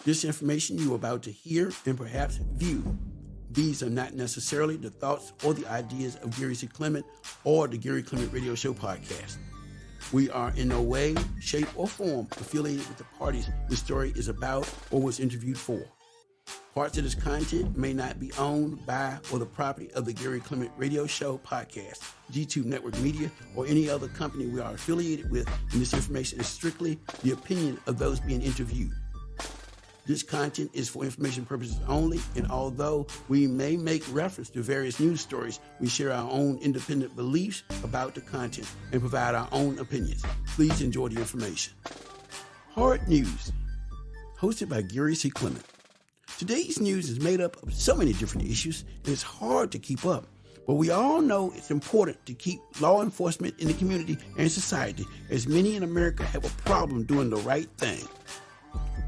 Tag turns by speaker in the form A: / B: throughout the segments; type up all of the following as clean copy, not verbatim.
A: This information you are about to hear and perhaps view, these are not necessarily the thoughts or the ideas of Gary C.Clement or the Gary Clement Radio Show podcast. We are in no way, shape, or form affiliated with the parties this story is about or was interviewed for. Parts of this content may not be owned by or the property of the Gary Clement Radio Show podcast, G2 Network Media, or any other company we are affiliated with, and this information is strictly the opinion of those being interviewed. This content is for information purposes only, and although we may make reference to various news stories, we share our own independent beliefs about the content and provide our own opinions. Please enjoy the information. Haard News, hosted by Gary C.Clement. Today's news is made up of so many different issues, and it's hard to keep up. But we all know it's important to keep law enforcement in the community and society, as many in America have a problem doing the right thing.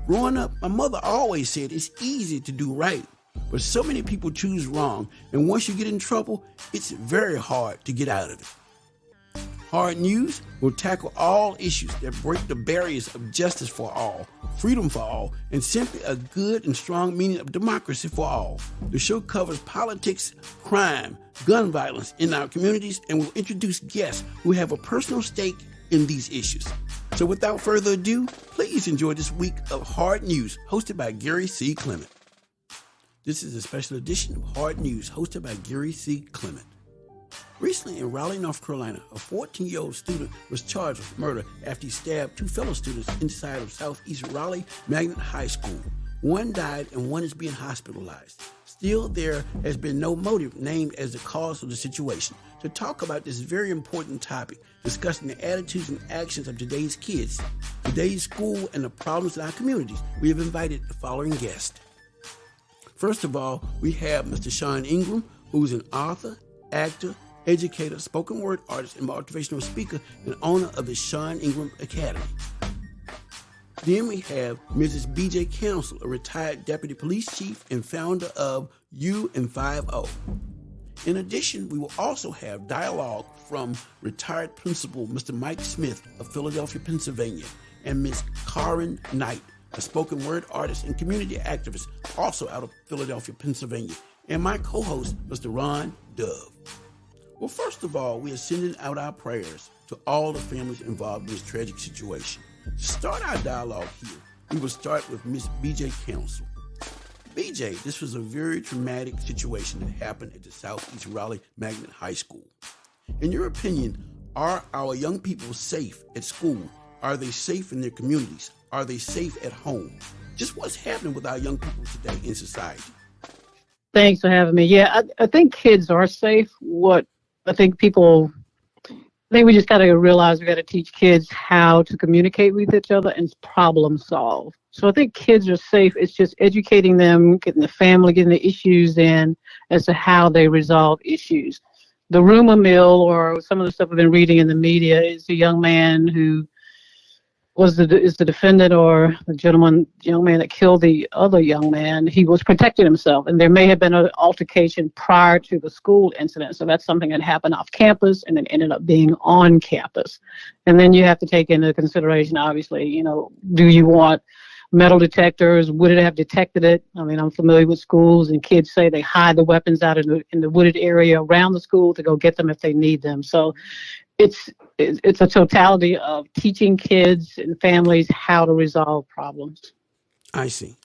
A: Growing up, my mother always said it's easy to do right, but so many people choose wrong, and once you get in trouble, it's very hard to get out of it. Haard News will tackle all issues that break the barriers of justice for all, freedom for all, and simply a good and strong meaning of democracy for all. The show covers politics, crime, gun violence in our communities, and will introduce guests who have a personal stake in these issues. So without further ado, please enjoy this week of Haard News, hosted by Gary C. Clement. This is a special edition of Haard News, hosted by Gary C. Clement. Recently in Raleigh, North Carolina, a 14-year-old student was charged with murder after he stabbed two fellow students inside of Southeast Raleigh Magnet High School. One died and one is being hospitalized. Still, there has been no motive named as the cause of the situation. To talk about this very important topic, discussing the attitudes and actions of today's kids, today's school, and the problems in our communities, we have invited the following guests. First of all, we have Mr. Sean Ingram, who's an author, actor, educator, spoken word artist, and motivational speaker, and owner of the Sean Ingram Academy. Then we have Mrs. B.J. Counsel, a retired deputy police chief and founder of U&50. In addition, we will also have dialogue from retired principal Mr. Mike Smith of Philadelphia, Pennsylvania, and Ms. Karen Knight, a spoken word artist and community activist, also out of Philadelphia, Pennsylvania, and my co-host, Mr. Ron Dove. Well, first of all, we are sending out our prayers to all the families involved in this tragic situation. To start our dialogue here, we will start with Ms. B.J. Counsel. B.J., this was a very traumatic situation that happened at the Southeast Raleigh Magnet High School. In your opinion, are our young people safe at school? Are they safe in their communities? Are they safe at home? Just what's happening with our young people today in society?
B: Thanks for having me. Yeah, I think kids are safe. I think we just got to realize we got to teach kids how to communicate with each other and problem solve. So I think kids are safe. It's just educating them, getting the family, getting the issues in as to how they resolve issues. The rumor mill, or some of the stuff I've been reading in the media, is a young man who is the defendant, or the young man that killed the other young man. He was protecting himself, and there may have been an altercation prior to the school incident. So that's something that happened off campus and then ended up being on campus. And then you have to take into consideration, obviously, do you want metal detectors? Would it have detected it? I mean, I'm familiar with schools, and kids say they hide the weapons out in the wooded area around the school to go get them if they need them. So it's a totality of teaching kids and families how to resolve problems.
A: I see.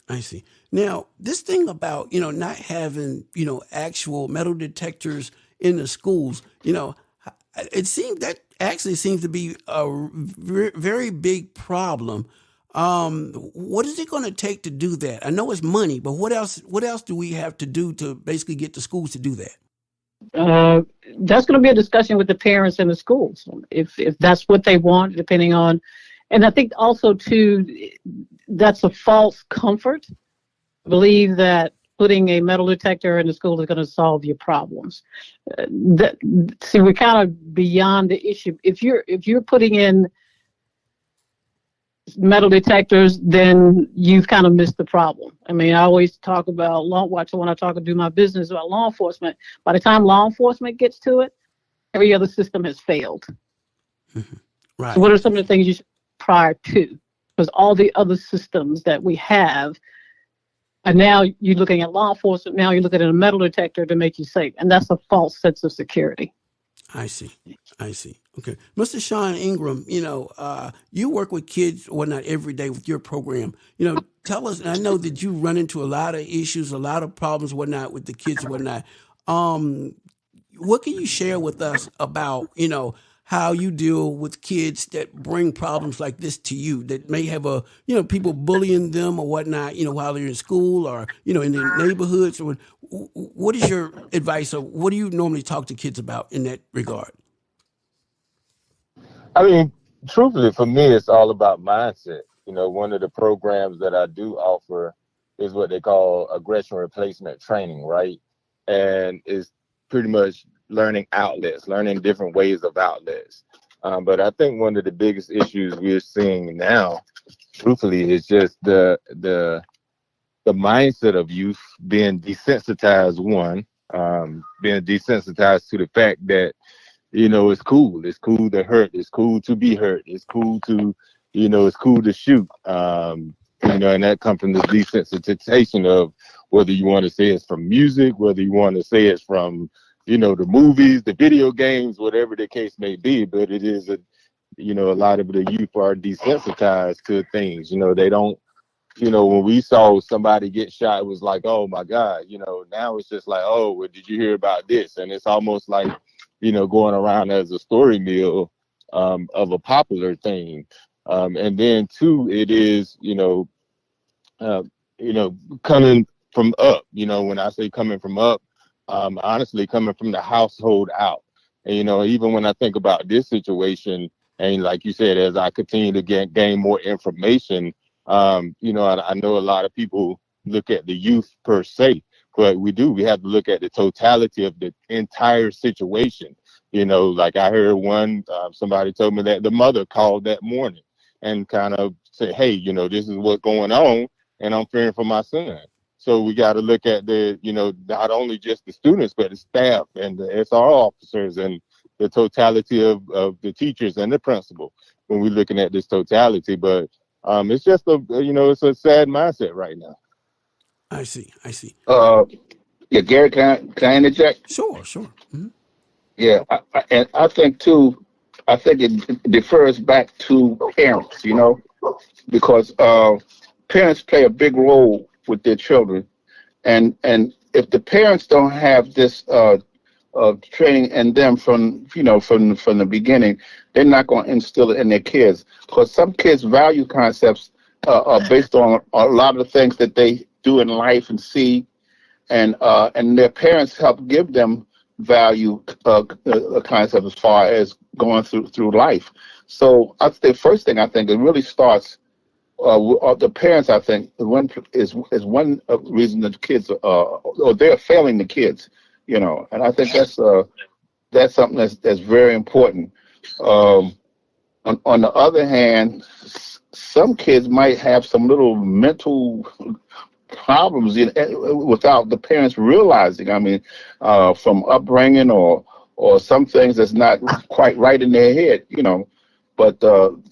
A: Now, this thing about, not having, actual metal detectors in the schools, it seems that actually seems to be a very big problem. What is it going to take to do that? I know it's money, but what else do we have to do to basically get the schools to do that?
B: That's going to be a discussion with the parents and the schools, if that's what they want, depending on. And I think also, too, that's a false comfort. I believe that putting a metal detector in the school is going to solve your problems. We're kind of beyond the issue. If you're putting in metal detectors, then you've kind of missed the problem. I mean, I always talk about when I do my business about law enforcement. By the time law enforcement gets to it, every other system has failed.
A: Mm-hmm. Right.
B: So what are some of the things you should prior to? Because all the other systems that we have And now you're looking at law enforcement. Now you're looking at a metal detector to make you safe. And that's a false sense of security.
A: I see. Okay. Mr. Sean Ingram, you work with kids or whatnot every day with your program. Tell us, and I know that you run into a lot of issues, a lot of problems, whatnot, with the kids and whatnot. What can you share with us about, how you deal with kids that bring problems like this to you, that may have people bullying them or whatnot, while they're in school or, in their neighborhoods? Or what is your advice, or what do you normally talk to kids about in that regard?
C: I mean, truthfully, for me, it's all about mindset. One of the programs that I do offer is what they call aggression replacement training, right? And it's pretty much learning outlets, learning different ways of outlets. But I think one of the biggest issues we're seeing now, truthfully, is just the mindset of youth being desensitized. Being desensitized to the fact that it's cool. It's cool to hurt. It's cool to be hurt. It's cool to, it's cool to shoot. And that comes from the desensitization of whether you want to say it's from music, whether you want to say it's from, the movies, the video games, whatever the case may be. But it is a lot of the youth are desensitized to things. They don't, when we saw somebody get shot, it was like, oh my God, now it's just like, oh, well, did you hear about this? And it's almost like, going around as a story mill of a popular thing. And then two, it is, coming from up, when I say coming from up, honestly, coming from the household out. And, even when I think about this situation, and like you said, as I continue to gain more information, I know a lot of people look at the youth per se, but we have to look at the totality of the entire situation. Like I heard somebody told me that the mother called that morning and kind of said, hey, this is what's going on, and I'm fearing for my son. So we got to look at not only just the students, but the staff and the SR officers and the totality of the teachers and the principal when we're looking at this totality. But it's just it's a sad mindset right now.
A: I see.
D: Yeah, Gary, can I interject?
A: Sure. Mm-hmm.
D: Yeah, I think too. I think it defers back to parents, because parents play a big role with their children, and if the parents don't have this training in them from the beginning, they're not going to instill it in their kids, because some kids' value concepts are based on a lot of the things that they do in life and see, and their parents help give them value concept as far as going through life. So the first thing I think it really starts the parents. I think is one reason that the kids or they're failing the kids, and I think that's something that's very important. On the other hand, some kids might have some little mental problems without the parents realizing. I mean, from upbringing or some things that's not quite right in their head, But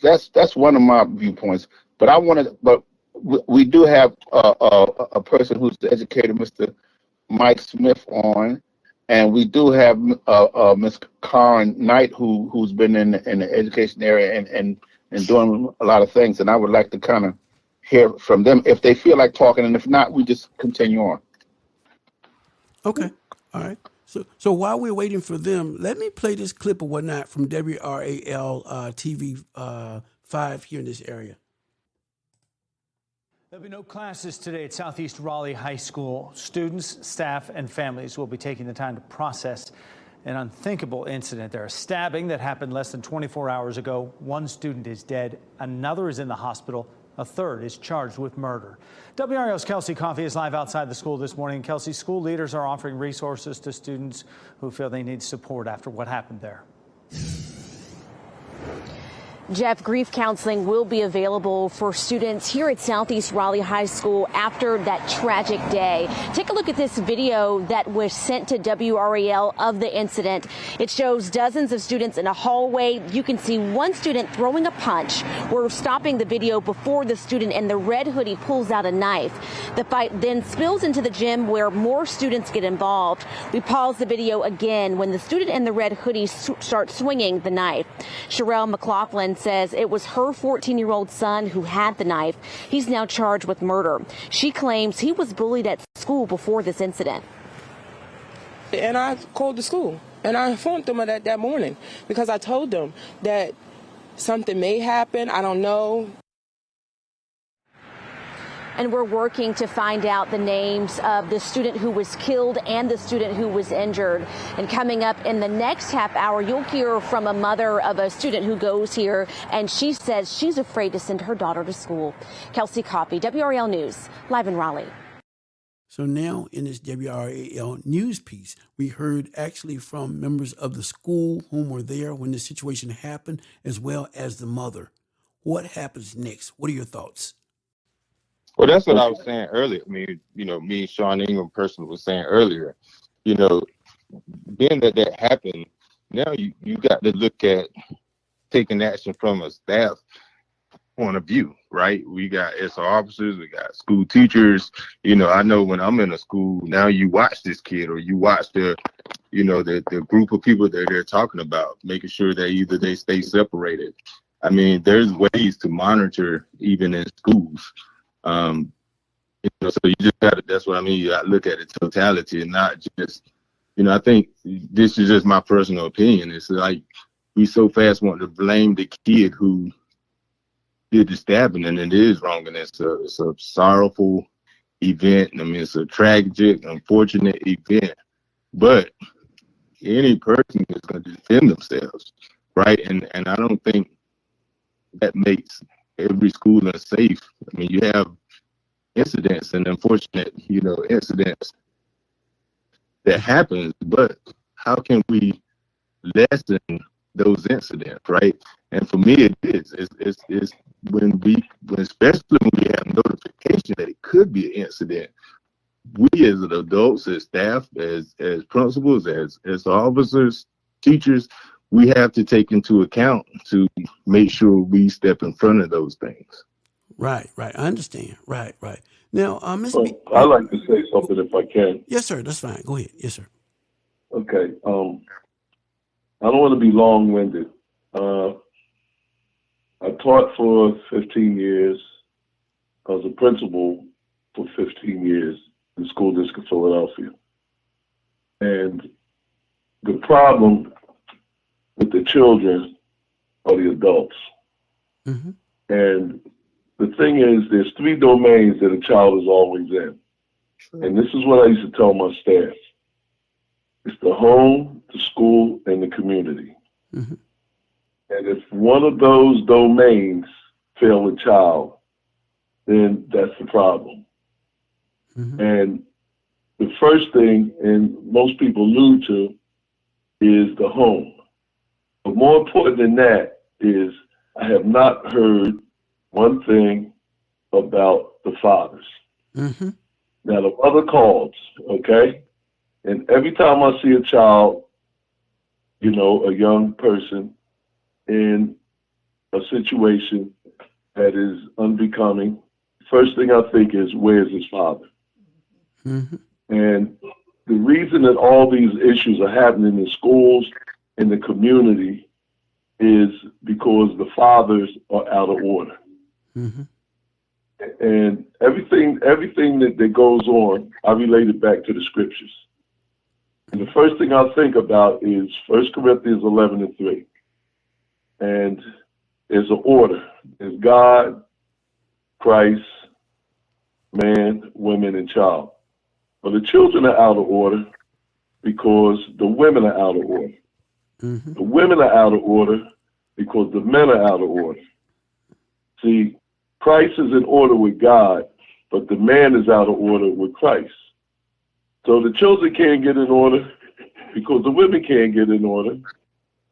D: that's one of my viewpoints. But we do have a person who's the educator, Mr. Mike Smith, on, and we do have Ms. Karen Knight, who's been in the education area and doing a lot of things. And I would like to kind of hear from them if they feel like talking, and if not, we just continue on.
A: Okay, all right. So while we're waiting for them, let me play this clip or whatnot from WRAL TV 5 here in this area.
E: There'll be no classes today at Southeast Raleigh High School. Students, staff, and families will be taking the time to process an unthinkable incident. There, a stabbing that happened less than 24 hours ago. One student is dead. Another is in the hospital. A third is charged with murder. WRAL's Kelsey Coffey is live outside the school this morning. Kelsey, school leaders are offering resources to students who feel they need support after what happened there.
F: Jeff, grief counseling will be available for students here at Southeast Raleigh High School after that tragic day. Take a look at this video that was sent to WRAL of the incident. It shows dozens of students in a hallway. You can see one student throwing a punch. We're stopping the video before the student in the red hoodie pulls out a knife. The fight then spills into the gym where more students get involved. We pause the video again when the student in the red hoodie starts swinging the knife. Sherelle McLaughlin says it was her 14-year-old son who had the knife. He's now charged with murder. She claims he was bullied at school before this incident.
G: And I called the school and I informed them of that morning because I told them that something may happen. I don't know.
F: And we're working to find out the names of the student who was killed and the student who was injured. And coming up in the next half hour, you'll hear from a mother of a student who goes here, and she says she's afraid to send her daughter to school. Kelsey Coffey, WRAL News, live in Raleigh.
A: So now in this WRAL news piece, we heard actually from members of the school whom were there when the situation happened, as well as the mother. What happens next? What are your thoughts?
C: Well, that's what I was saying earlier. I mean, me and Sean Ingram personally was saying earlier, being that happened, now you got to look at taking action from a staff point of view, right? We got SR officers, we got school teachers. I know when I'm in a school, now you watch this kid or you watch the group of people that they're talking about, making sure that either they stay separated. I mean, there's ways to monitor even in schools. So you just got to, that's what I mean. You got to look at the totality and not just, I think this is just my personal opinion. It's like we so fast want to blame the kid who did the stabbing, and it is wrong. And it's a sorrowful event. I mean, it's a tragic, unfortunate event, but any person is going to defend themselves, right? And I don't think that makes every school unsafe. I mean, you have incidents and unfortunate, incidents that happens, but how can we lessen those incidents, right? And for me, it is. It's especially when we have notification that it could be an incident. We as adults, as staff, as principals, as officers, teachers, we have to take into account to make sure we step in front of those things.
A: Right. I understand. Right. Now,
H: I'd like to say something if I can.
A: Yes, sir. That's fine. Go ahead. Yes, sir.
H: Okay. I don't want to be long-winded. I taught for 15 years. I was a principal for 15 years in the school district of Philadelphia. And the problem with the children are the adults.
A: Mm-hmm.
H: And the thing is, there's three domains that a child is always in.
A: Sure.
H: And this is what I used to tell my staff. It's the home, the school, and the community.
A: Mm-hmm.
H: And if one of those domains fail a child, then that's the problem.
A: Mm-hmm.
H: And the first thing, and most people allude to, is the home. But more important than that is I have not heard one thing about the fathers.
A: Mm-hmm.
H: Now, the mother calls, okay? And every time I see a child, a young person in a situation that is unbecoming, first thing I think is, where's his father?
A: Mm-hmm.
H: And the reason that all these issues are happening in schools, in the community, is because the fathers are out of order.
A: Mm-hmm.
H: And everything that goes on, I relate it back to the scriptures. And the first thing I think about is 1 Corinthians 11:3. And there's an order. There's God, Christ, man, women, and child. But the children are out of order because the women are out of order.
A: Mm-hmm.
H: The women are out of order because the men are out of order. See, Christ is in order with God, but the man is out of order with Christ. So the children can't get in order because the women can't get in order,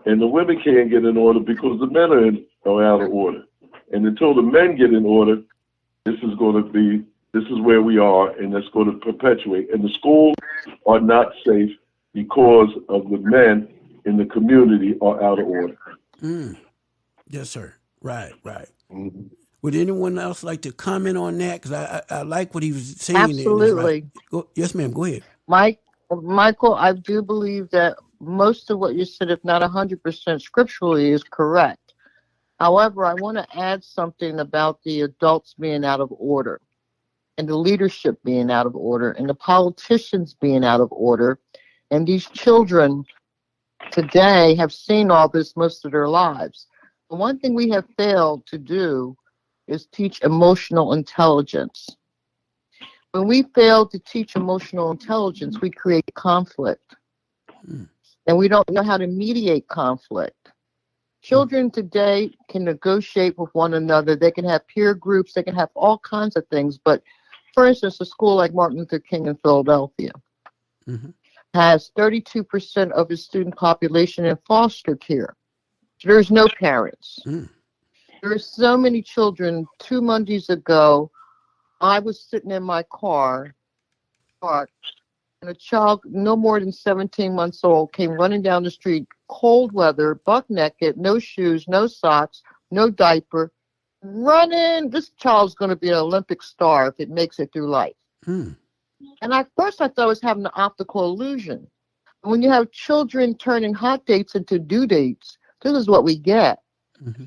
H: and the women can't get in order because the men are out of order. And until the men get in order, this is where we are, and that's going to perpetuate. And the schools are not safe because of the men in the community are out of order.
A: Yes, sir. Right. Mm-hmm. Would anyone else like to comment on that? Because I like what he was saying.
I: Absolutely.
A: Yes, ma'am. Go ahead.
I: Michael, I do believe that most of what you said, if not 100% scripturally, is correct. However, I want to add something about the adults being out of order and the leadership being out of order and the politicians being out of order. And these children today have seen all this most of their lives. The one thing we have failed to do is teach emotional intelligence. When we fail to teach emotional intelligence, we create conflict. And we don't know how to mediate conflict. Children today can negotiate with one another. They can have peer groups. They can have all kinds of things. But, for instance, a school like Martin Luther King in Philadelphia has 32% of its student population in foster care. So there's no parents. There are so many children. 2 Mondays ago, I was sitting in my car, and a child no more than 17 months old came running down the street, cold weather, buck naked, no shoes, no socks, no diaper, running. This child's going to be an Olympic star if it makes it through life. And at first I thought I was having an optical illusion. When you have children turning hot dates into due dates, this is what we get.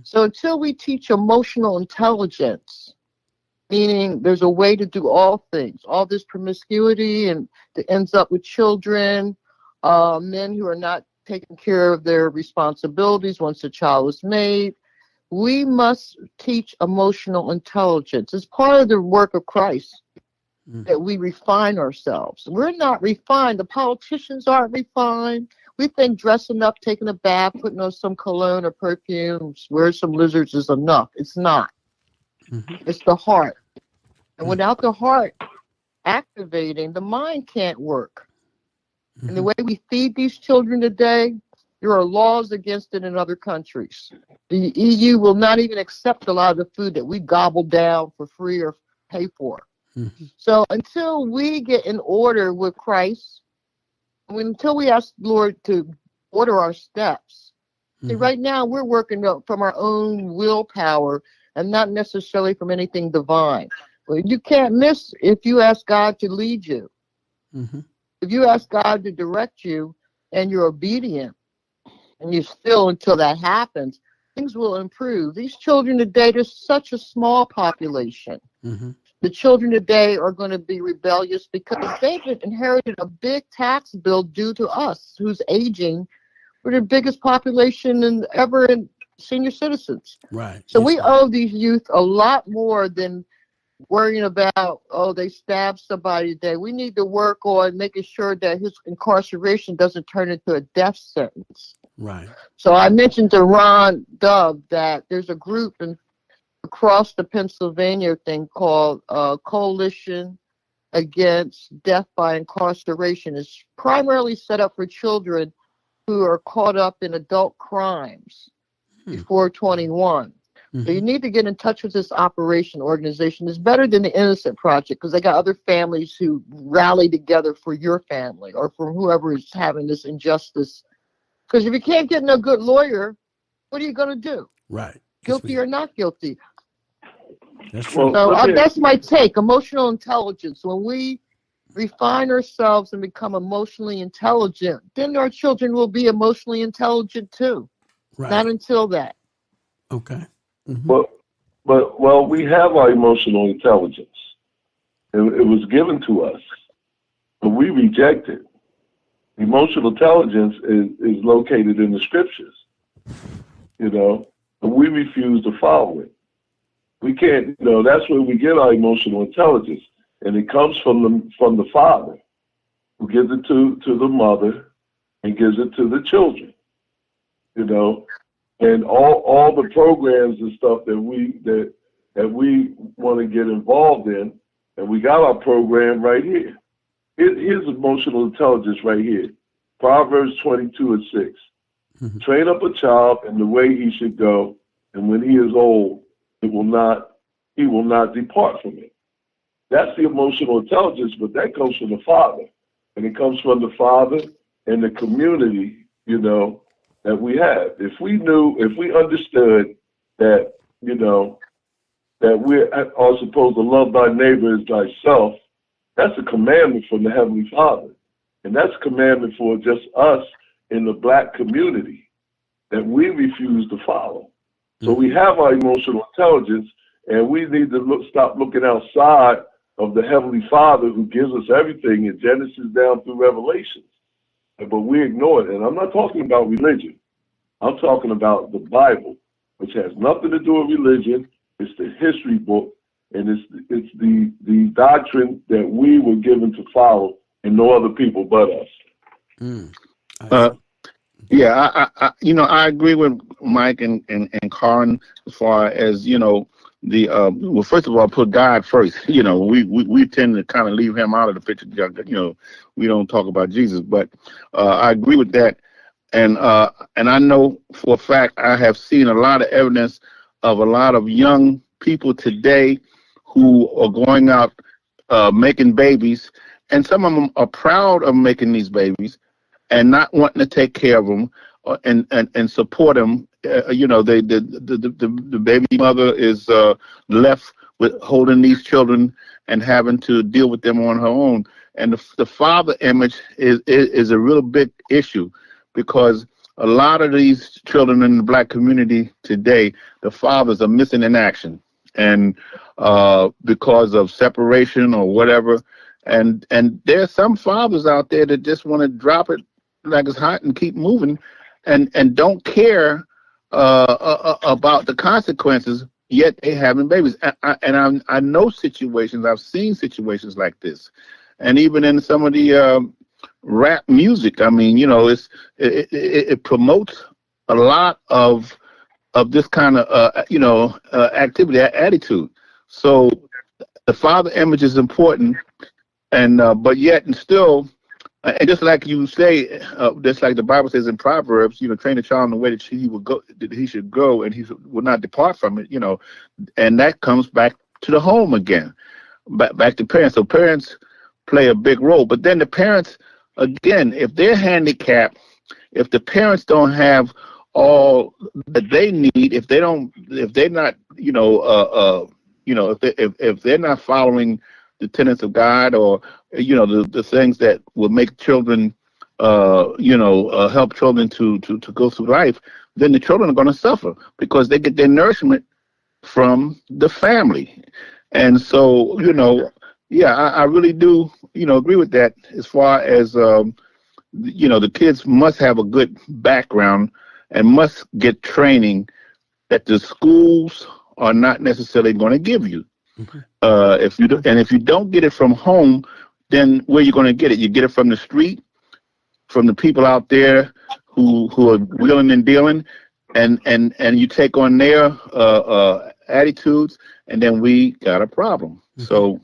I: So until we teach emotional intelligence, meaning there's a way to do all things, all this promiscuity and that ends up with children, men who are not taking care of their responsibilities once a child is made. We must teach emotional intelligence. It's part of the work of Christ that we refine ourselves. We're not refined. The politicians aren't refined. We think dressing up, taking a bath, putting on some cologne or perfume, wear some lizards is enough. It's not. It's the heart. And without the heart activating, the mind can't work. And the way we feed these children today, there are laws against it in other countries. The EU will not even accept a lot of the food that we gobble down for free or pay for. So until we get in order with Christ, until we ask the Lord to order our steps, see, right now we're working from our own willpower and not necessarily from anything divine. Well, you can't miss if you ask God to lead you. If you ask God to direct you and you're obedient and you still until that happens, things will improve. These children today, there's such a small population. The children today are going to be rebellious because they've inherited a big tax bill due to us, who's aging. We're the biggest population ever in senior citizens.
A: Right.
I: So we owe these youth a lot more than worrying about, they stabbed somebody today. We need to work on making sure that his incarceration doesn't turn into a death sentence.
A: Right.
I: So I mentioned to Ron Dove that there's a group across the Pennsylvania thing called Coalition Against Death by Incarceration. It's primarily set up for children who are caught up in adult crimes before 21. So you need to get in touch with this organization. It's better than the Innocent Project because they got other families who rally together for your family or for whoever is having this injustice. Because if you can't get no good lawyer, what are you going to do?
A: Right.
I: Guilty or not guilty?
A: That's true.
I: So that's my take. Emotional intelligence. When we refine ourselves and become emotionally intelligent, then our children will be emotionally intelligent too.
A: Right.
I: Not until that.
A: Okay.
H: Well, we have our emotional intelligence. It was given to us, but we reject it. Emotional intelligence is located in the scriptures, but we refuse to follow it. We can't, that's where we get our emotional intelligence, and it comes from the father, who gives it to the mother and gives it to the children, and all the programs and stuff that we want to get involved in, and we got our program right here. Here's emotional intelligence right here. Proverbs 22:6. Train up a child in the way he should go, and when he is old, he will not depart from it. That's the emotional intelligence, but that comes from the Father. And it comes from the Father and the community, that we have. If we understood that, that we are supposed to love thy neighbor as thyself, that's a commandment from the Heavenly Father. And that's a commandment for just us in the black community that we refuse to follow. So we have our emotional intelligence, and we need to stop looking outside of the Heavenly Father who gives us everything in Genesis down through Revelations. But we ignore it. And I'm not talking about religion. I'm talking about the Bible, which has nothing to do with religion. It's the history book, and it's the doctrine that we were given to follow, and no other people but us.
D: Yeah, I agree with Mike and Karin as far as, well, first of all, put God first. We tend to kind of leave him out of the picture. We don't talk about Jesus, but I agree with that. And I know for a fact I have seen a lot of evidence of a lot of young people today who are going out making babies, and some of them are proud of making these babies and not wanting to take care of them and support them. The baby mother is left with holding these children and having to deal with them on her own. And the father image is a real big issue, because a lot of these children in the black community today, the fathers are missing in action, and because of separation or whatever. And there's some fathers out there that just want to drop it like it's hot and keep moving, and don't care about the consequences, yet they having babies. I know situations, I've seen situations like this, and even in some of the rap music. I mean, it promotes a lot of this kind of activity, attitude. So the father image is important, and but yet and still. And just like you say, just like the Bible says in Proverbs, train a child in the way that he should go, and he will not depart from it. And that comes back to the home again, back to parents. So parents play a big role. But then the parents, again, if they're handicapped, if the parents don't have all that they need, if they're not, if they're not following the tenets of God, or the things that will make children, help children to go through life, then the children are going to suffer, because they get their nourishment from the family. And so, I really do, agree with that, as far as, the kids must have a good background and must get training that the schools are not necessarily going to give you. If you don't get it from home, then where you going to get it? You get it from the street, from the people out there who are wheeling and dealing, and you take on their attitudes, and then we got a problem. So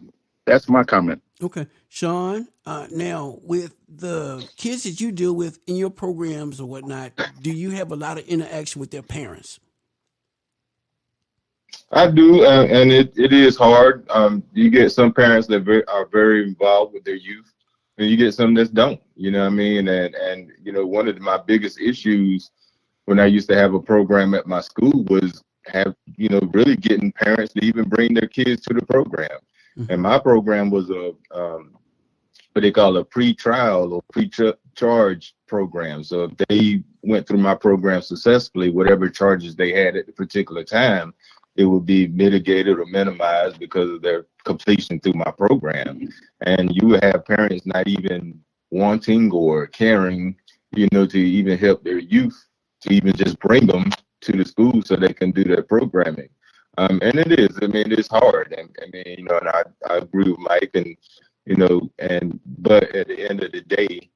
D: that's my comment.
A: Okay, Sean. Now, with the kids that you deal with in your programs or whatnot, do you have a lot of interaction with their parents?
C: I do, and it is hard. You get some parents that are very involved with their youth, and you get some that don't. You know what I mean? And one of my biggest issues when I used to have a program at my school was really getting parents to even bring their kids to the program. Mm-hmm. And my program was what they call a pre-trial or pre-charge program. So if they went through my program successfully, whatever charges they had at the particular time, it would be mitigated or minimized because of their completion through my program. And you would have parents not even wanting or caring, to even help their youth, to even just bring them to the school so they can do their programming. And it is, it's hard. And and I agree with Mike, but at the end of the day,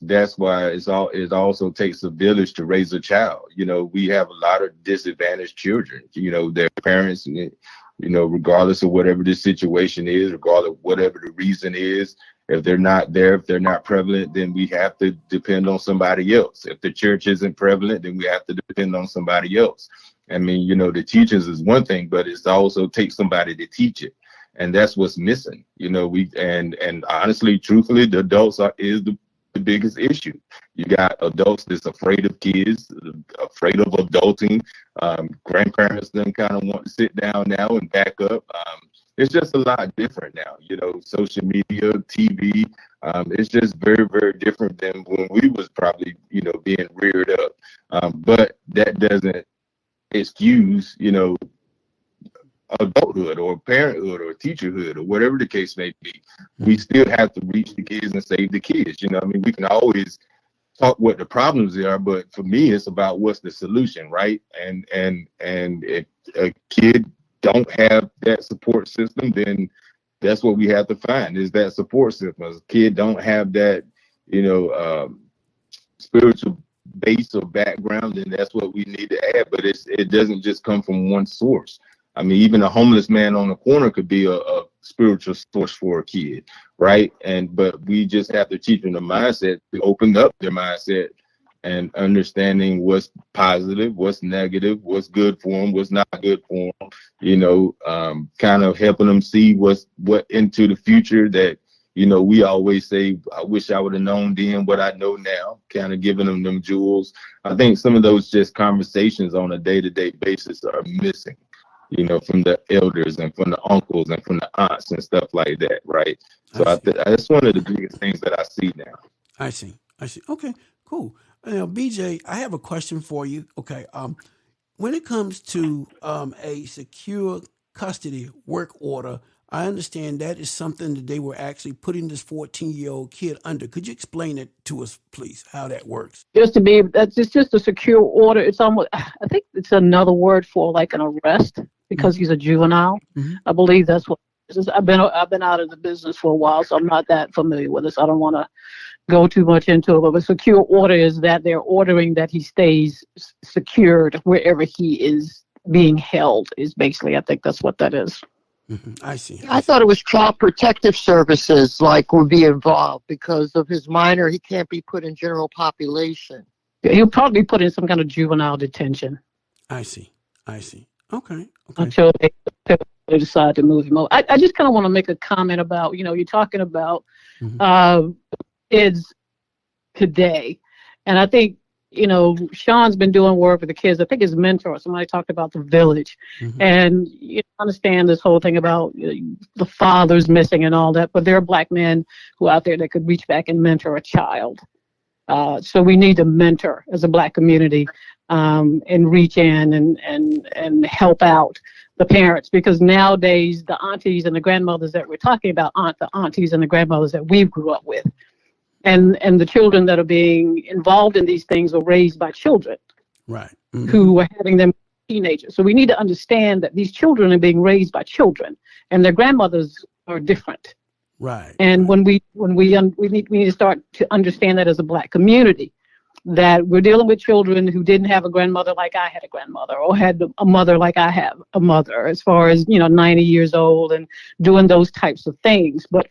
C: that's why it also takes a village to raise a child. We have a lot of disadvantaged children, their parents, regardless of whatever the situation is, regardless of whatever the reason is, if they're not there, if they're not prevalent, then we have to depend on somebody else. If the church isn't prevalent, then we have to depend on somebody else. I mean, you know, the teachers is one thing, but it's also takes somebody to teach it. And that's what's missing. You know, and honestly, truthfully, the adults is the biggest issue. You got adults that's afraid of kids, afraid of adulting. Grandparents then kind of want to sit down now and back up. It's just a lot different now, you know, social media, TV. It's just very, very different than when we was probably, you know, being reared up. But that doesn't excuse, you know, adulthood or parenthood or teacherhood or whatever the case may be. We still have to reach the kids and save the kids. You know, I mean, we can always talk what the problems are, but for me, it's about what's the solution, right? And if a kid don't have that support system, then that's what we have to find is that support system. If a kid don't have that, you know, spiritual base or background, then that's what we need to add. But it doesn't just come from one source. I mean, even a homeless man on the corner could be a spiritual source for a kid, right? But we just have to teach them the mindset to open up their mindset and understanding what's positive, what's negative, what's good for them, what's not good for them. You know, kind of helping them see what into the future that, you know, we always say, I wish I would have known then what I know now, kind of giving them jewels. I think some of those just conversations on a day-to-day basis are missing, you know, from the elders and from the uncles and from the aunts and stuff like that, right? So that's one of the biggest things that I see now.
A: I see. Okay, cool. Now, BJ, I have a question for you. Okay, when it comes to a secure custody work order, I understand that is something that they were actually putting this 14-year-old kid under. Could you explain it to us, please, how that works?
B: It's just a secure order. It's almost, I think it's another word for like an arrest because he's a juvenile. Mm-hmm. I believe that's what it is. I've been out of the business for a while, so I'm not that familiar with this. I don't want to go too much into it, but a secure order is that they're ordering that he stays secured wherever he is being held, is basically, I think that's what that is.
A: Mm-hmm. I see.
I: I thought it was Child Protective Services would be involved because of his minor. He can't be put in general population.
B: He'll probably put in some kind of juvenile detention.
A: I see. Okay.
B: Until they decide to move him over. I just kind of want to make a comment about, you know, you're talking about kids today. And I think, you know, Sean's been doing work with the kids. I think his mentor, somebody talked about the village. Mm-hmm. And you understand this whole thing about the father's missing and all that, but there are Black men who are out there that could reach back and mentor a child. So we need to mentor as a Black community and reach in and help out the parents, because nowadays the aunties and the grandmothers that we're talking about aren't the aunties and the grandmothers that we grew up with. And the children that are being involved in these things are raised by children,
A: right? Mm-hmm. Who
B: are having them teenagers. So we need to understand that these children are being raised by children, and their grandmothers are different,
A: right?
B: And right. when we need to start to understand that as a Black community, that we're dealing with children who didn't have a grandmother like I had a grandmother, or had a mother like I have a mother, as far as, you know, 90 years old and doing those types of things. But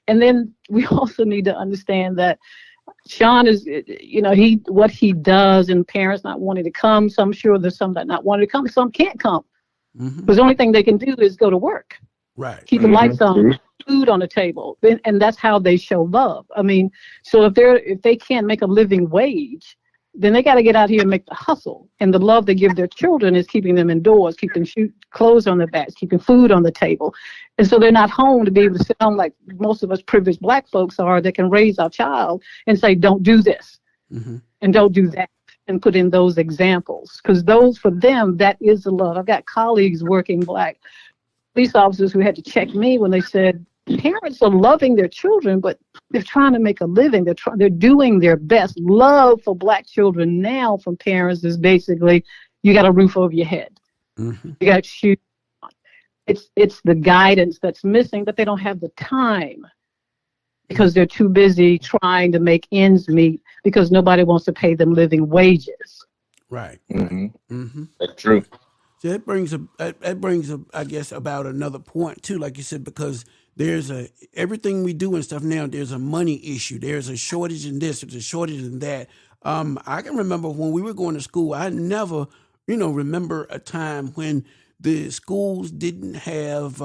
B: and then we also need to understand that Sean is, you know, what he does, and parents not wanting to come. So I'm sure there's some that not wanting to come. Some can't come because the only thing they can do is go to work,
A: right?
B: Keep the lights on, food on the table, and that's how they show love. I mean, so if they can't make a living wage, then they got to get out here and make the hustle. And the love they give their children is keeping them indoors, keeping clothes on their backs, keeping food on the table. And so they're not home to be able to sit down like most of us privileged Black folks are, that can raise our child and say, don't do this and don't do that, and put in those examples. Because those, for them, that is the love. I've got colleagues working, Black police officers, who had to check me when they said, parents are loving their children, but they're trying to make a living. They're doing their best. Love for Black children now from parents is basically, you got a roof over your head. You got shoes on. It's the guidance that's missing, that they don't have the time because they're too busy trying to make ends meet because nobody wants to pay them living wages.
A: Right.
C: That's true.
A: So that brings up, I guess, about another point too, like you said, because there's everything we do and stuff now, there's a money issue. There's a shortage in this, there's a shortage in that. I can remember when we were going to school, I never remember a time when the schools didn't have,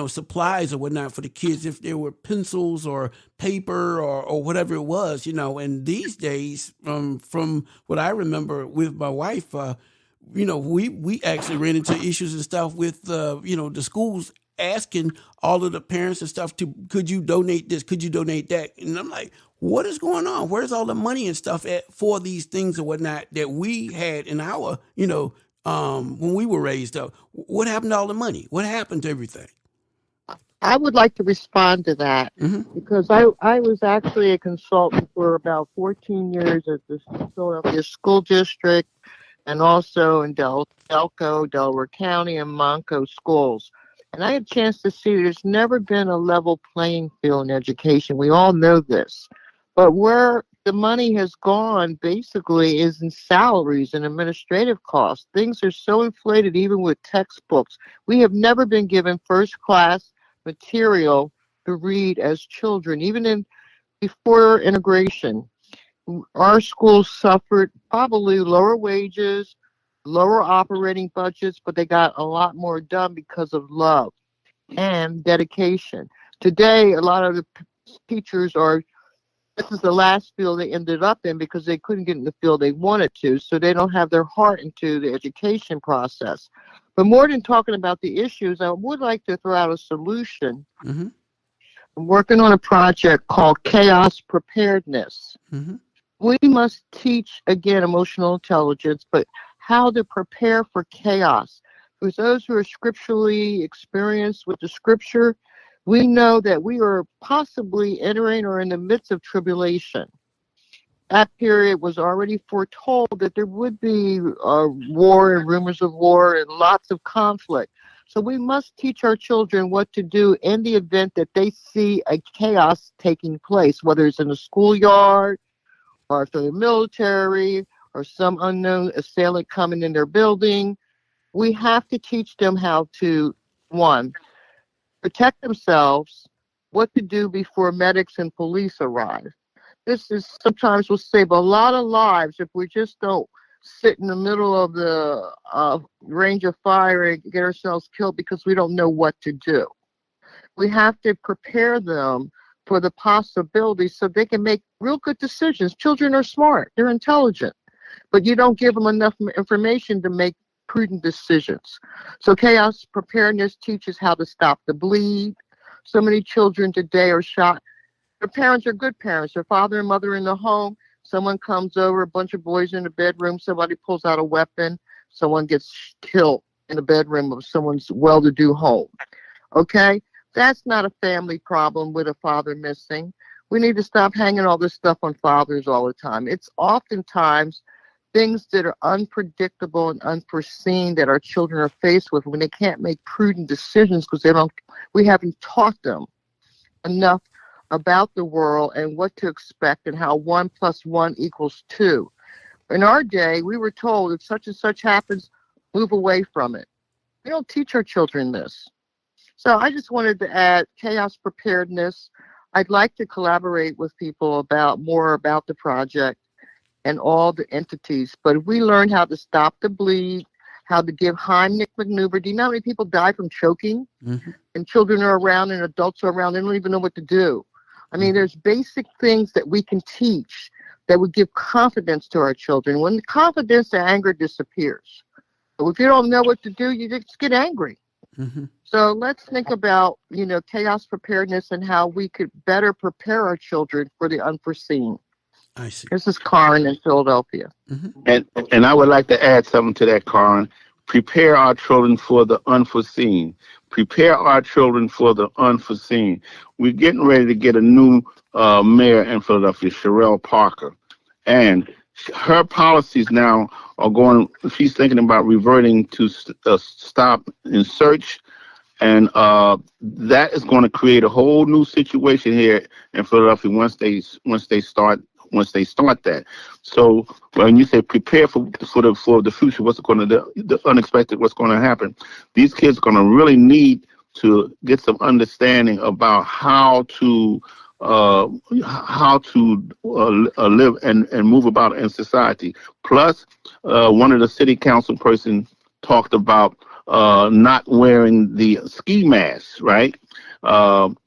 A: supplies or whatnot for the kids, if there were pencils or paper or whatever it was, and these days, from what I remember with my wife, we actually ran into issues and stuff with, the schools asking all of the parents and stuff could you donate this? Could you donate that? And I'm like, what is going on? Where's all the money and stuff at for these things or whatnot that we had in our, when we were raised up? What happened to all the money? What happened to everything?
I: I would like to respond to that because I was actually a consultant for about 14 years at the Philadelphia School District and also in Delco, Delaware County, and Monco schools. And I had a chance to see there's never been a level playing field in education. We all know this. But where the money has gone basically is in salaries and administrative costs. Things are so inflated even with textbooks. We have never been given first-class material to read as children, even before integration. Our schools suffered probably lower wages, lower operating budgets, but they got a lot more done because of love and dedication. Today, a lot of the teachers this is the last field they ended up in because they couldn't get in the field they wanted to, so they don't have their heart into the education process. But more than talking about the issues, I would like to throw out a solution. I'm working on a project called Chaos Preparedness. We must teach, again, emotional intelligence, but how to prepare for chaos. For those who are scripturally experienced with the scripture, we know that we are possibly entering or in the midst of tribulation. That period was already foretold that there would be war and rumors of war and lots of conflict. So we must teach our children what to do in the event that they see a chaos taking place, whether it's in the schoolyard or if they're the military or some unknown assailant coming in their building. We have to teach them how to, one, protect themselves, what to do before medics and police arrive. This is sometimes will save a lot of lives if we just don't sit in the middle of the range of fire and get ourselves killed because we don't know what to do. We have to prepare them for the possibilities so they can make real good decisions. Children are smart, they're intelligent, but you don't give them enough information to make prudent decisions. So chaos preparedness teaches how to stop the bleed. So many children today are shot. Their parents are good parents. Their father and mother in the home. Someone comes over, a bunch of boys in the bedroom. Somebody pulls out a weapon. Someone gets killed in the bedroom of someone's well-to-do home. Okay? That's not a family problem with a father missing. We need to stop hanging all this stuff on fathers all the time. It's oftentimes things that are unpredictable and unforeseen that our children are faced with when they can't make prudent decisions because we haven't taught them enough about the world and what to expect and how 1 + 1 = 2. In our day, we were told if such and such happens, move away from it. We don't teach our children this. So I just wanted to add chaos preparedness. I'd like to collaborate with people more about the project and all the entities. But if we learn how to stop the bleed, how to give Heimlich maneuver. Do you know how many people die from choking? And children are around and adults are around. They don't even know what to do. I mean, there's basic things that we can teach that would give confidence to our children. When the confidence, the anger disappears. So if you don't know what to do, you just get angry. So let's think about, chaos preparedness and how we could better prepare our children for the unforeseen.
A: I see.
I: This is Karen in Philadelphia.
D: And I would like to add something to that, Karen. Prepare our children for the unforeseen. Prepare our children for the unforeseen. We're getting ready to get a new mayor in Philadelphia, Sherelle Parker. And her policies now are she's thinking about reverting to stop and search. And that is going to create a whole new situation here in Philadelphia once they start that. So when you say prepare for the future, the unexpected, what's going to happen, these kids are going to really need to get some understanding about how to how to live and move about in society. Plus, one of the city council person talked about not wearing the ski masks, right? And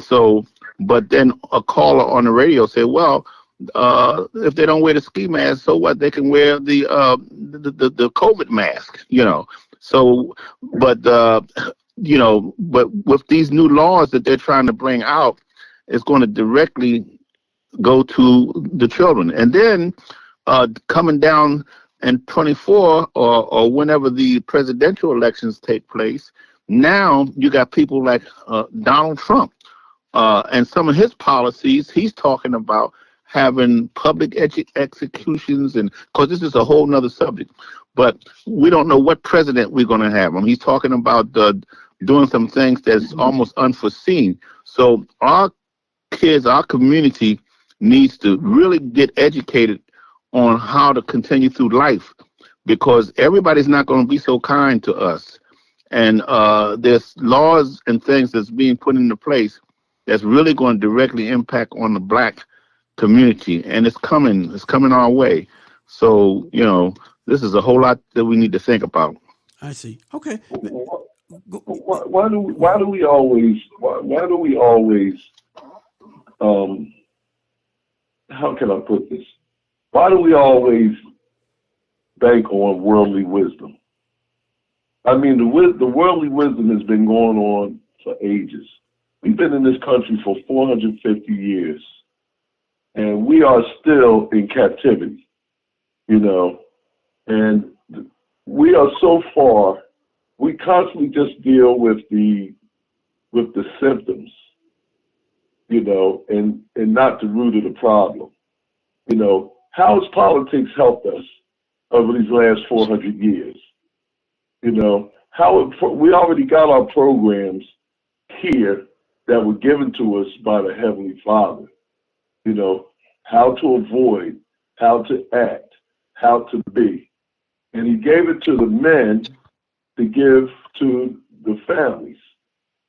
D: so, but then a caller on the radio said, well, if they don't wear the ski mask, so what? They can wear the COVID mask, So, but with these new laws that they're trying to bring out, it's going to directly go to the children. And then coming down in 24 or whenever the presidential elections take place, now you got people like Donald Trump and some of his policies. He's talking about having public executions, and because this is a whole nother subject, but we don't know what president we're going to have. He's talking about doing some things that's almost unforeseen. So our kids, our community needs to really get educated on how to continue through life, because everybody's not going to be so kind to us. And there's laws and things that's being put into place that's really going to directly impact on the Black community, and it's coming our way. So this is a whole lot that we need to think about.
A: I see. Okay.
H: Why do we always how can I put this? Why do we always bank on worldly wisdom? I mean, the worldly wisdom has been going on for ages. We've been in this country for 450 years. And we are still in captivity, and we are so far, we constantly just deal with the symptoms, and not the root of the problem. How has politics helped us over these last 400 years? We already got our programs here that were given to us by the Heavenly Father. How to avoid, how to act, how to be. And he gave it to the men to give to the families.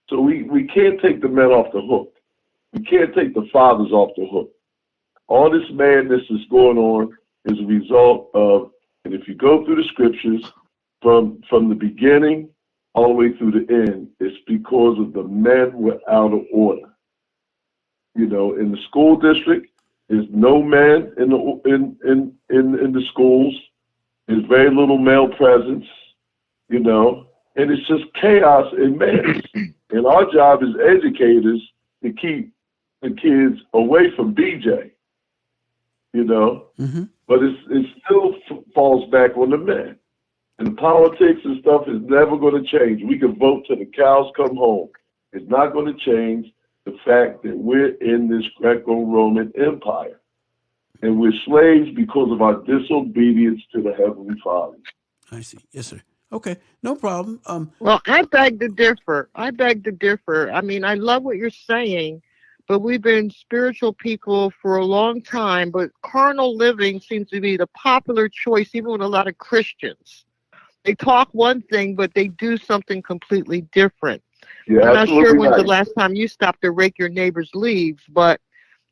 H: So we can't take the men off the hook. We can't take the fathers off the hook. All this madness that's going on is a result of, and if you go through the scriptures from the beginning all the way through the end, it's because of the men were out of order. In the school district, there's no men in the schools. There's very little male presence, and it's just chaos and madness. And our job as educators to keep the kids away from BJ, But it still falls back on the men. And politics and stuff is never going to change. We can vote till the cows come home. It's not going to change the fact that we're in this Greco-Roman Empire. And we're slaves because of our disobedience to the Heavenly Father.
A: I see. Yes, sir. Okay, no problem.
I: Well, I beg to differ. I mean, I love what you're saying, but we've been spiritual people for a long time, but carnal living seems to be the popular choice, even with a lot of Christians. They talk one thing, but they do something completely different.
H: Yeah,
I: I'm not sure when's
H: right.
I: the last time you stopped to rake your neighbor's leaves, but,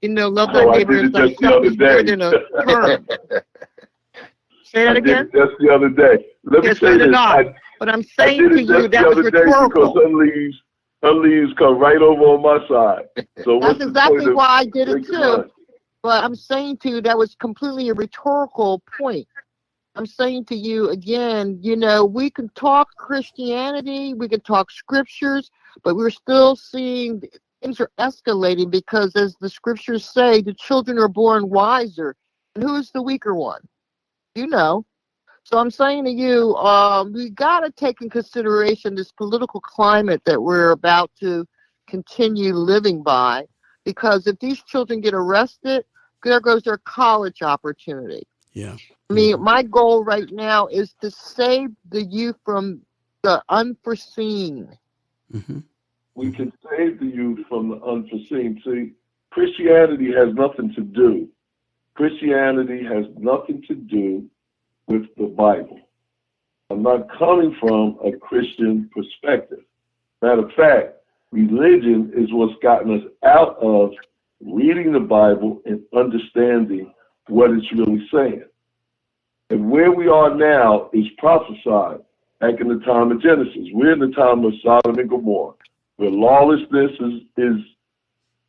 I: love thy neighbor as thyself is more than a term. Say that again?
H: Just the other day. Let me say this.
I: But I'm saying to you that was rhetorical.
H: Because some leaves come right over on my side. So
I: that's exactly why I did it too. But I'm saying to you that was completely a rhetorical point. I'm saying to you again, we can talk Christianity, we can talk scriptures, but we're still seeing things are escalating because, as the scriptures say, the children are born wiser. And who is the weaker one? So I'm saying to you, we got to take in consideration this political climate that we're about to continue living by, because if these children get arrested, there goes their college opportunity.
A: Yeah.
I: I mean, my goal right now is to save the youth from the unforeseen.
A: Mm-hmm.
H: We can save the youth from the unforeseen. See, Christianity has nothing to do. Christianity has nothing to do with the Bible. I'm not coming from a Christian perspective. Matter of fact, Religion is what's gotten us out of reading the Bible and understanding what it's really saying. And where we are now is prophesied back in the time of Genesis. We're in the time of Sodom and Gomorrah, where lawlessness is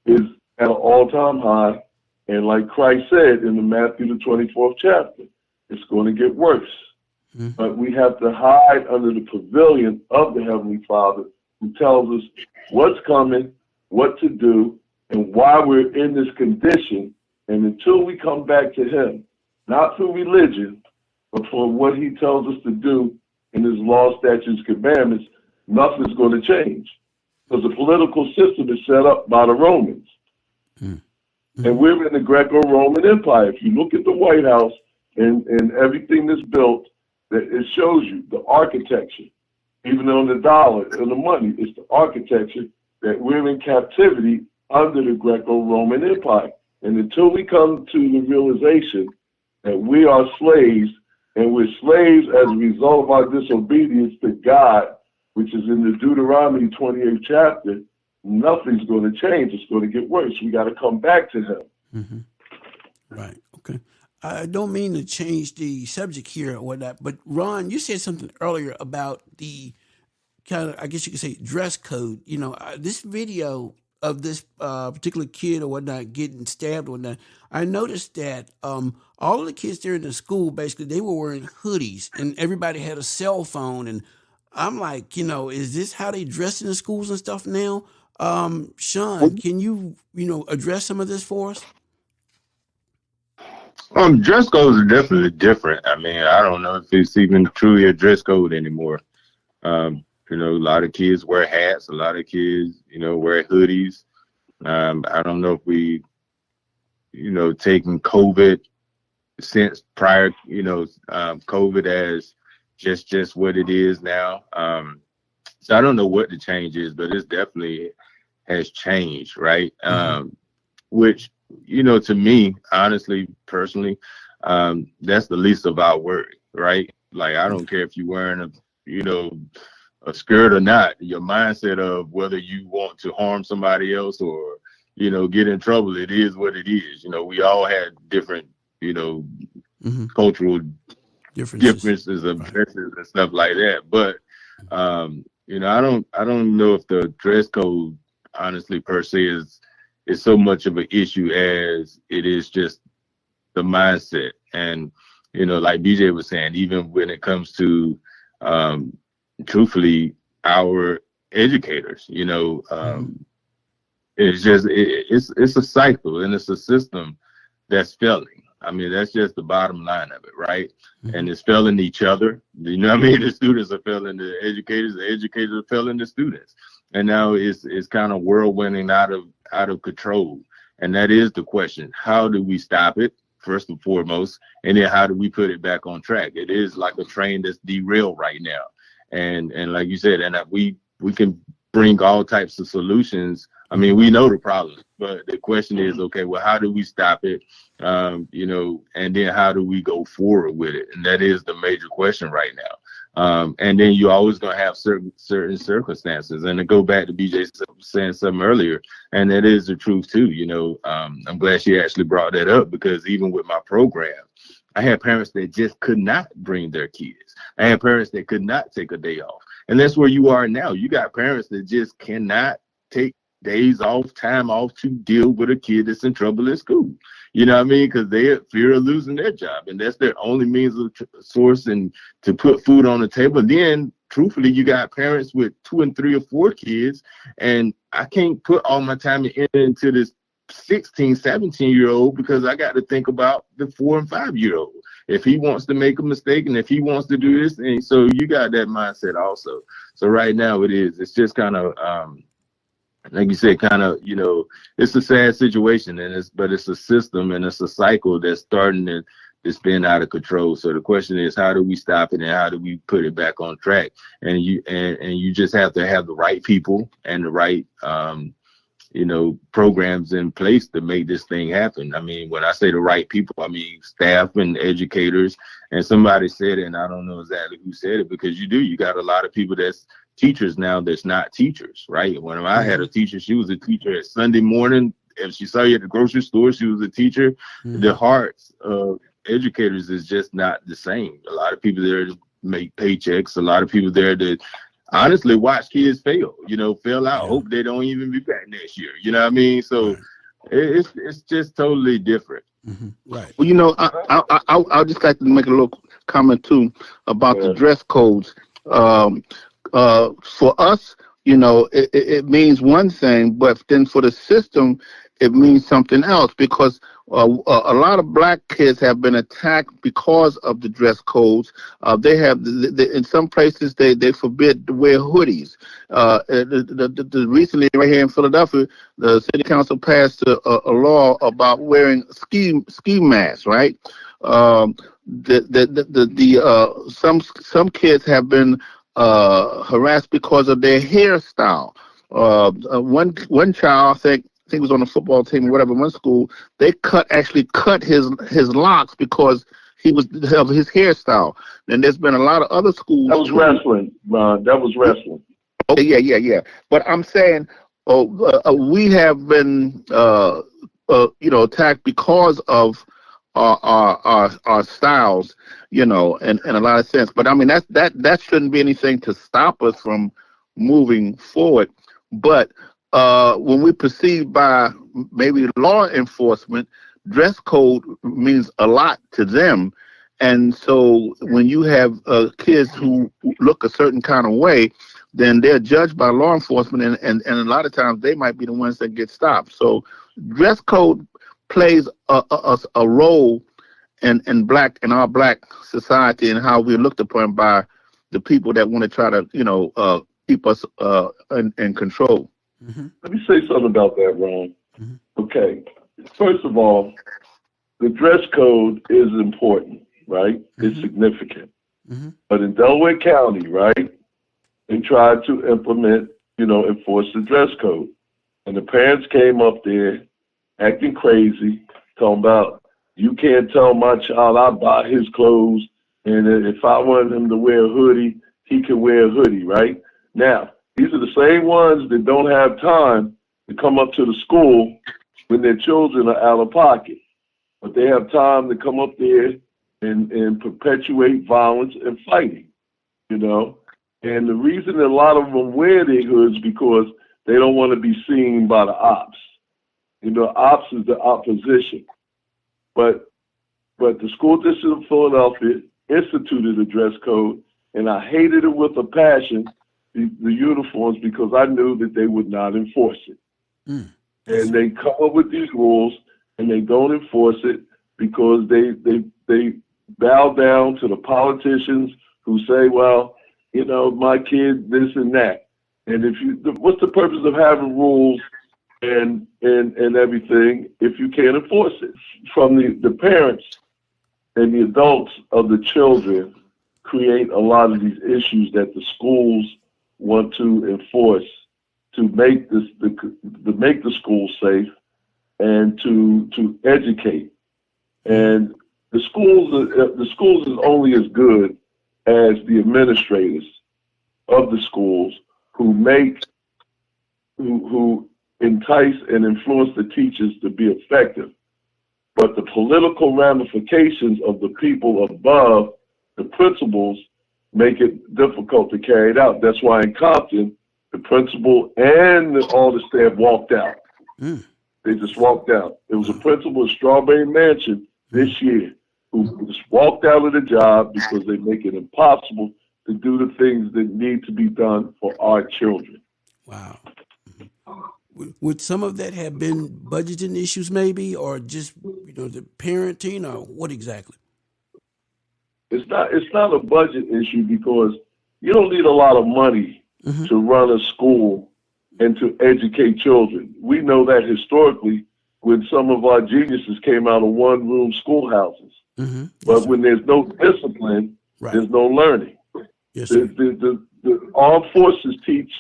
H: at an all-time high. And like Christ said in the Matthew the 24th chapter, it's going to get worse. Mm-hmm. But we have to hide under the pavilion of the Heavenly Father, who tells us what's coming, what to do, and why we're in this condition. And until we come back to Him, not through religion, but for what He tells us to do in His law, statutes, commandments, nothing's going to change. Because the political system is set up by the Romans. Mm-hmm. And we're in the Greco-Roman Empire. If you look at the White House and everything that's built, that it shows you the architecture. Even on the dollar and the money, it's the architecture that we're in captivity under the Greco-Roman Empire. And until we come to the realization that we are slaves, and we're slaves as a result of our disobedience to God, which is in the Deuteronomy 28th chapter, nothing's going to change. It's going to get worse. We got to come back to Him.
A: Mm-hmm. Right. Okay. I don't mean to change the subject here or whatnot, but Ron, you said something earlier about the kind of, I guess you could say, dress code. You know, this video of this particular kid or whatnot getting stabbed or whatnot, I noticed that all of the kids there in the school, basically, they were wearing hoodies and everybody had a cell phone. And I'm like, you know, is this how they dress in the schools and stuff now? Sean, can you address some of this for us?
C: Dress codes are definitely different. I mean, I don't know if it's even truly a dress code anymore. A lot of kids wear hats. A lot of kids, wear hoodies. I don't know if we, taking COVID since prior, COVID as just what it is now. So I don't know what the change is, but it's definitely has changed, right? Mm-hmm. Which, to me, honestly, personally, that's the least of our worry, right? Like, I don't care if you're wearing a skirt or not. Your mindset of whether you want to harm somebody else or, get in trouble, it is what it is. We all had different, mm-hmm. cultural differences of dresses and stuff like that. But, I don't know if the dress code, honestly, per se, is so much of an issue as it is just the mindset. And, like BJ was saying, even when it comes to, truthfully, our educators, it's just, it's a cycle and it's a system that's failing. I mean, that's just the bottom line of it, right? Mm-hmm. And it's failing each other. You know what I mean? The students are failing the educators are failing the students. And now it's kind of whirlwinding out of control. And that is the question. How do we stop it, first and foremost? And then how do we put it back on track? It is like a train that's derailed right now. And like you said, and we can bring all types of solutions. I mean, we know the problem, but the question is, okay, well, how do we stop it? And then how do we go forward with it? And that is the major question right now. And then you're always going to have certain circumstances. And to go back to BJ saying something earlier, and that is the truth too. I'm glad she actually brought that up, because even with my program, I had parents that just could not bring their kids. I had parents that could not take a day off. And that's where you are now. You got parents that just cannot take days off, time off to deal with a kid that's in trouble at school. You know what I mean? Because they fear of losing their job, and that's their only means of source and to put food on the table. And then, truthfully, you got parents with 2 and 3 or 4 kids, and I can't put all my time into this 16, 17-year-old because I got to think about the 4 and 5-year-old. If he wants to make a mistake and if he wants to do this, and so you got that mindset also. So right now it's just kind of, like you said, kind of, it's a sad situation, but it's a system and it's a cycle that's starting to spin out of control. So the question is, how do we stop it and how do we put it back on track? And you just have to have the right people and the right, programs in place to make this thing happen. I mean, when I say the right people, I mean staff and educators. And somebody said it, and I don't know exactly who said it, because you got a lot of people that's teachers now that's not teachers, right? When I had a teacher, she was a teacher at Sunday morning. If she saw you at the grocery store, she was a teacher. The hearts of educators is just not the same. A lot of people there to make paychecks. A lot of people there to honestly watch kids fail, fail out. Hope they don't even be back next year. You know what I mean? So it's just totally different.
A: Right.
D: Well, I'll just like to make a little comment too about the dress codes. For us, it means one thing, but then for the system, it means something else, because a lot of black kids have been attacked because of the dress codes. They have, in some places, they forbid to wear hoodies. Recently, right here in Philadelphia, the city council passed a law about wearing ski masks. Right? Some kids have been harassed because of their hairstyle. One child, I think he was on the football team or whatever, one school, they actually cut his locks because he was of his hairstyle. And there's been a lot of other schools.
H: That was wrestling, Ron. That was wrestling.
D: Okay, yeah. But I'm saying, we have been, attacked because of our styles, in a lot of sense. But I mean, that shouldn't be anything to stop us from moving forward. But when we perceive by maybe law enforcement, dress code means a lot to them. And so when you have kids who look a certain kind of way, then they're judged by law enforcement, and a lot of times they might be the ones that get stopped. So dress code plays a role in our black society and how we're looked upon by the people that want to try to keep us in control.
H: Let me say something about that, Ron. Okay. First of all, the dress code is important, right? It's significant. But in Delaware County, right, they tried to implement, enforce the dress code. And the parents came up there acting crazy, talking about, you can't tell my child I buy his clothes, and if I want him to wear a hoodie, he can wear a hoodie, right? Now, these are the same ones that don't have time to come up to the school when their children are out of pocket. But they have time to come up there and perpetuate violence and fighting, And the reason that a lot of them wear their hoods because they don't want to be seen by the ops. Ops is the opposition. But the school district of Philadelphia instituted a dress code, and I hated it with a passion, the uniforms, because I knew that they would not enforce it. And they come up with these rules, and they don't enforce it because they bow down to the politicians who say, well, my kid, this and that. And what's the purpose of having rules and everything if you can't enforce it? From the parents and the adults of the children create a lot of these issues that the schools want to enforce to make the schools safe and to educate. And the schools is only as good as the administrators of the schools who entice and influence the teachers to be effective. But the political ramifications of the people above the principals make it difficult to carry it out. That's why in Compton, the principal and all the staff walked out. They just walked out. There was a principal at Strawberry Mansion this year who just walked out of the job because they make it impossible to do the things that need to be done for our children.
A: Wow. Would some of that have been budgeting issues maybe, or just, the parenting, or what exactly?
H: It's not a budget issue because you don't need a lot of money to run a school and to educate children. We know that historically when some of our geniuses came out of one-room schoolhouses. But when there's no discipline, there's no learning.
A: Yes,
H: the armed forces teach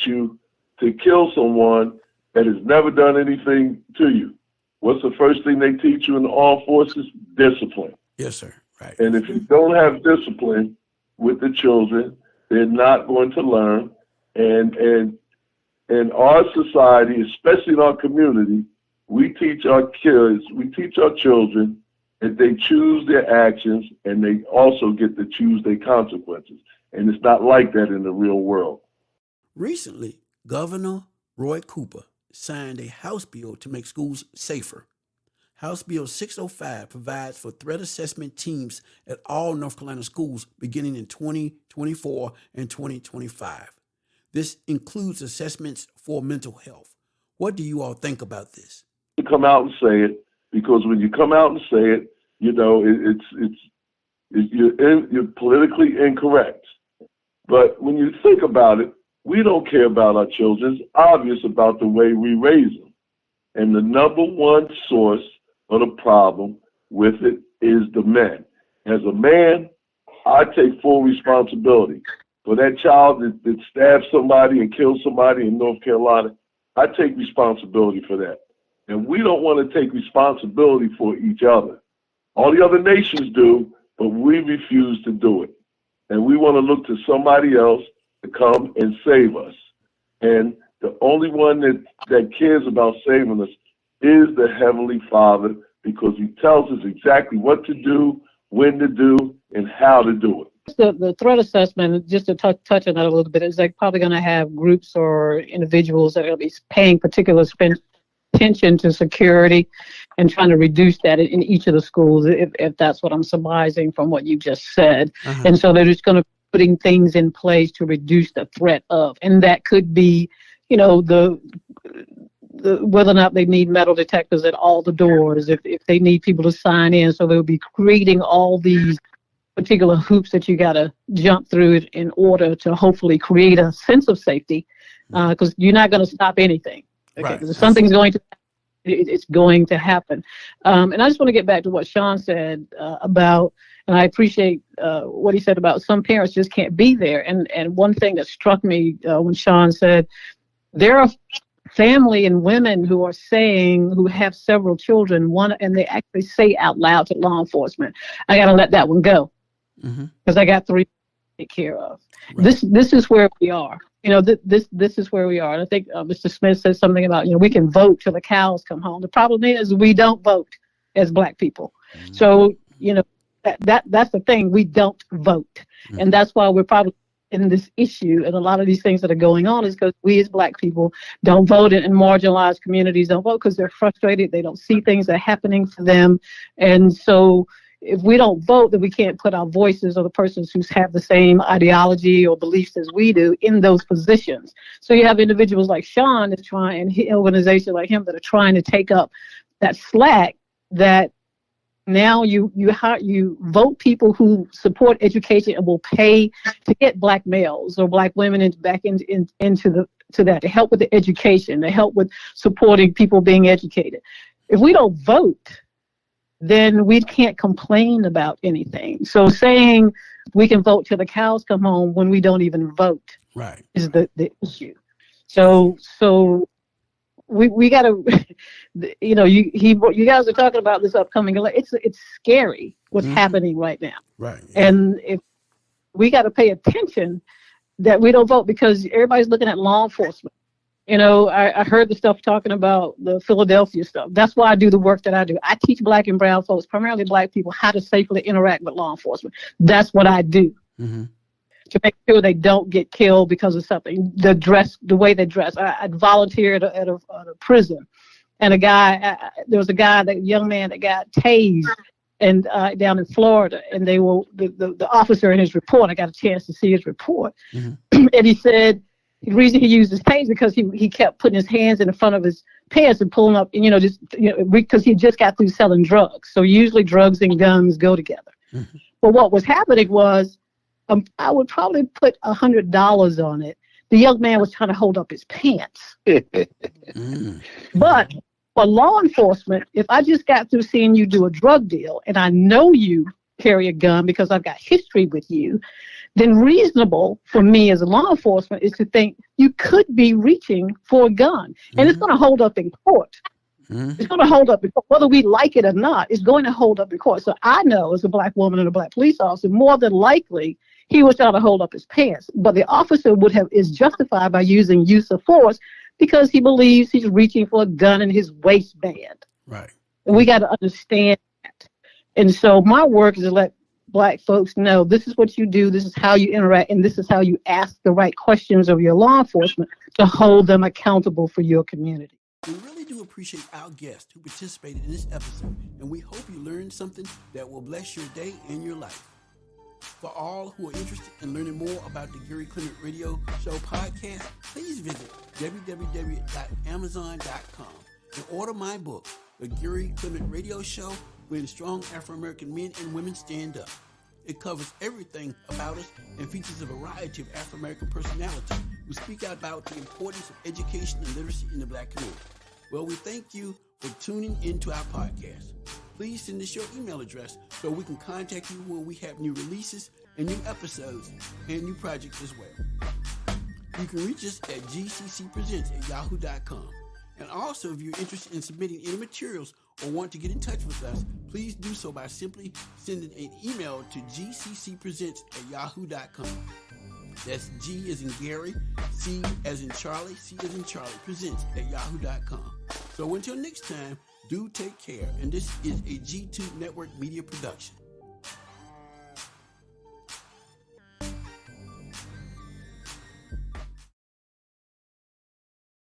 H: you to kill someone that has never done anything to you. What's the first thing they teach you in the armed forces? Discipline.
A: Yes, sir. Right.
H: And if you don't have discipline with the children, they're not going to learn. And in our society, especially in our community, we teach our kids, we teach our children that they choose their actions and they also get to choose their consequences. And it's not like that in the real world.
A: Recently, Governor Roy Cooper signed a House bill to make schools safer. House Bill 605 provides for threat assessment teams at all North Carolina schools beginning in 2024 and 2025. This includes assessments for mental health. What do you all think about this?
H: To come out and say it, because when you come out and say it, you know, you're politically incorrect. But when you think about it, we don't care about our children. It's obvious about the way we raise them. And the number one source of the problem with it is the men. As a man, I take full responsibility. For that child that stabbed somebody and killed somebody in North Carolina, I take responsibility for that. And we don't want to take responsibility for each other. All the other nations do, but we refuse to do it. And we want to look to somebody else to come and save us. And the only one that cares about saving us is the Heavenly Father, because he tells us exactly what to do, when to do, and how to do it.
B: The threat assessment, just to touch on that a little bit, is like probably going to have groups or individuals that are going to be paying particular attention to security and trying to reduce that in each of the schools, if that's what I'm surmising from what you just said. Uh-huh. And so they're just going to be putting things in place to reduce the threat of, and that could be, you know, the whether or not they need metal detectors at all the doors, if they need people to sign in. So they'll be creating all these particular hoops that you got to jump through in order to hopefully create a sense of safety, because you're not going to stop anything. Okay, right. If something's going to happen, it's going to happen. And I just want to get back to what Sean said about, and I appreciate what he said about some parents just can't be there. And one thing that struck me when Sean said, there are family and women who are saying, who have several children, and they actually say out loud to law enforcement, I got to let that one go because I got 3 to take care of. Right. This is where we are. You know, this is where we are. And I think Mr. Smith said something about, you know, we can vote till the cows come home. The problem is we don't vote as Black people. So, you know, that's the thing. We don't vote. And that's why we're probably in this issue. And a lot of these things that are going on is because we as Black people don't vote, and marginalized communities don't vote because they're frustrated. They don't see things that are happening for them. And so if we don't vote, then we can't put our voices, or the persons who have the same ideology or beliefs as we do, in those positions. So you have individuals like Sean that's trying, and organizations like him that are trying to take up that slack, that now you vote people who support education and will pay to get Black males or Black women back into that, to help with the education, to help with supporting people being educated. If we don't vote, then we can't complain about anything. So saying we can vote till the cows come home when we don't even vote, right, is the issue. So we got to, you know, you guys are talking about this upcoming election. It's scary what's happening right now. Right. Yeah. And if we got to pay attention that we don't vote, because everybody's looking at law enforcement. You know, I heard the stuff talking about the Philadelphia stuff. That's why I do the work that I do. I teach Black and brown folks, primarily Black people, how to safely interact with law enforcement. That's what I do. To make sure they don't get killed because of something. The way they dress. I volunteered at a prison, and there was a young man that got tased and down in Florida, and they were the officer in his report. I got a chance to see his report, and he said the reason he used his tase because he kept putting his hands in the front of his pants and pulling up, and because he just got through selling drugs. So usually drugs and guns go together. But what was happening was, I would probably put $100 on it. The young man was trying to hold up his pants. But for law enforcement, if I just got through seeing you do a drug deal and I know you carry a gun because I've got history with you, then reasonable for me as a law enforcement is to think you could be reaching for a gun. And it's going to hold up in court. It's going to hold up in court. Whether we like it or not, it's going to hold up in court. So I know as a Black woman and a Black police officer, more than likely, he was trying to hold up his pants. But the officer is justified by using use of force because he believes he's reaching for a gun in his waistband.
A: Right.
B: And we got to understand that. And so my work is to let Black folks know this is what you do, this is how you interact, and this is how you ask the right questions of your law enforcement to hold them accountable for your community.
A: We really do appreciate our guests who participated in this episode, and we hope you learned something that will bless your day and your life. For all who are interested in learning more about the Gary Clement Radio Show podcast, please visit www.amazon.com and order my book, The Gary Clement Radio Show, When Strong Afro-American Men and Women Stand Up. It covers everything about us and features a variety of Afro-American personalities who speak out about the importance of education and literacy in the Black community. Well, we thank you for tuning into our podcast. Please send us your email address so we can contact you when we have new releases and new episodes and new projects as well. You can reach us at gccpresents@yahoo.com. And also, if you're interested in submitting any materials or want to get in touch with us, please do so by simply sending an email to gccpresents@yahoo.com. That's G as in Gary, C as in Charlie, C as in Charlie, presents@yahoo.com. So until next time, do take care. And this is a G2 Network Media production.